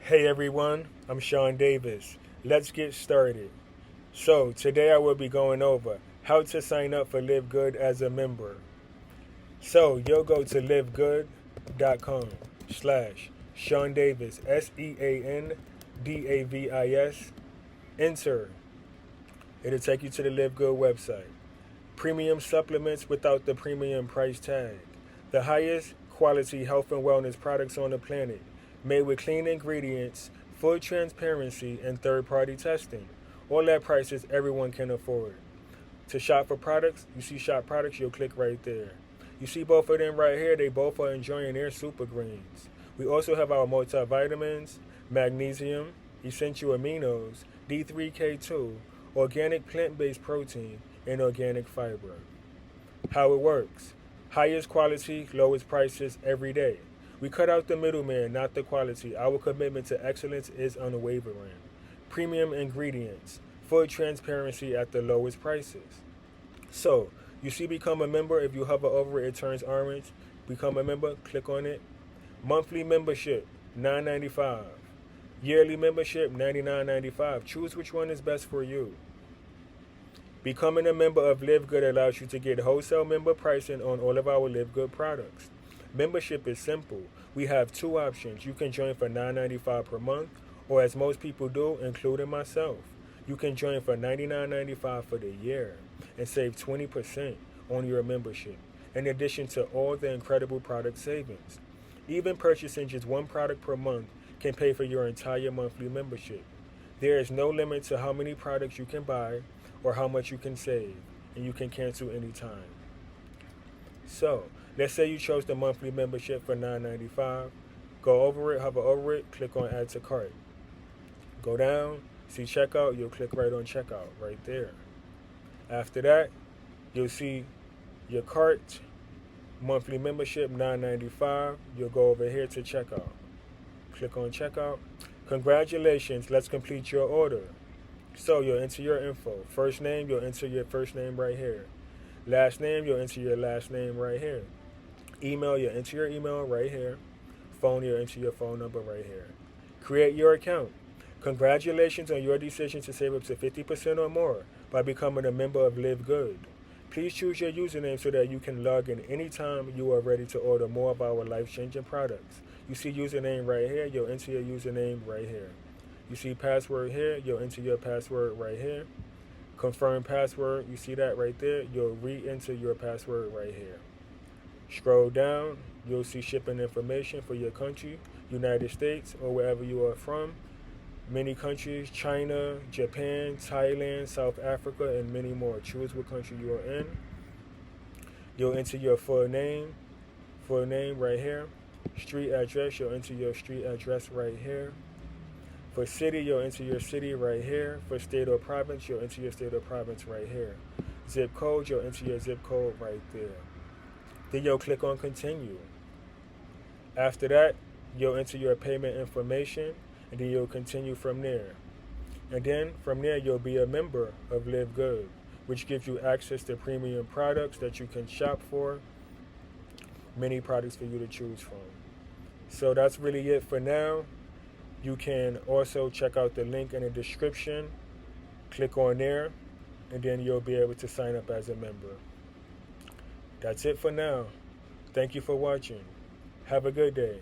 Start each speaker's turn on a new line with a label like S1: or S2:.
S1: Hey everyone, I'm Sean Davis. Let's get started. So, today I will be going over how to sign up for LiveGood as a member. So, you'll go to livegood.com slash Sean Davis, SeanDavis. Enter. It'll take you to the LiveGood website. Premium supplements without the premium price tag. The highest quality health and wellness products on the planet, made with clean ingredients, full transparency, and third party testing. All at prices everyone can afford. To shop for products, you see shop products, you'll click right there. You see both of them right here, they both are enjoying their super greens. We also have our multivitamins, magnesium, essential aminos, D3K2, organic plant based protein, and organic fiber. How it works: highest quality, lowest prices every day. We cut out the middleman, not the quality. Our commitment to excellence is unwavering. Premium ingredients, full transparency at the lowest prices. So, you see become a member. If you hover over it, it turns orange. Become a member, click on it. Monthly membership, $9.95. Yearly membership, $99.95. Choose which one is best for you. Becoming a member of LiveGood allows you to get wholesale member pricing on all of our LiveGood products. Membership is simple. We have two options. You can join for $9.95 per month, or as most people do, including myself, you can join for $99.95 for the year and save 20% on your membership, in addition to all the incredible product savings. Even purchasing just one product per month can pay for your entire monthly membership. There is no limit to how many products you can buy or how much you can save, and you can cancel anytime. So, let's say you chose the monthly membership for $9.95. Go over it, hover over it, click on Add to Cart. Go down, see Checkout, you'll click right on Checkout, right there. After that, you'll see your cart, monthly membership, $9.95. You'll go over here to Checkout. Click on Checkout. Congratulations, let's complete your order. So you'll enter your info. First name, you'll enter your first name right here. Last name, you'll enter your last name right here. Email, you'll enter your email right here. Phone, you'll enter your phone number right here. Create your account. Congratulations on your decision to save up to 50% or more by becoming a member of LiveGood. Please choose your username so that you can log in anytime you are ready to order more of our life-changing products. You see username right here, you'll enter your username right here. You see password here, you'll enter your password right here. Confirm password, you see that right there, you'll re-enter your password right here. Scroll down, you'll see shipping information for your country, United States, or wherever you are from. Many countries, China, Japan, Thailand, South Africa, and many more. Choose what country you are in. You'll enter your full name right here. Street address, you'll enter your street address right here. For city, you'll enter your city right here. For state or province, you'll enter your state or province right here. Zip code, you'll enter your zip code right there. Then you'll click on continue. After that, you'll enter your payment information, and then you'll continue from there. And then from there, you'll be a member of LiveGood, which gives you access to premium products that you can shop for, many products for you to choose from. So that's really it for now. You can also check out the link in the description, click on there, and then you'll be able to sign up as a member. That's it for now. Thank you for watching. Have a good day.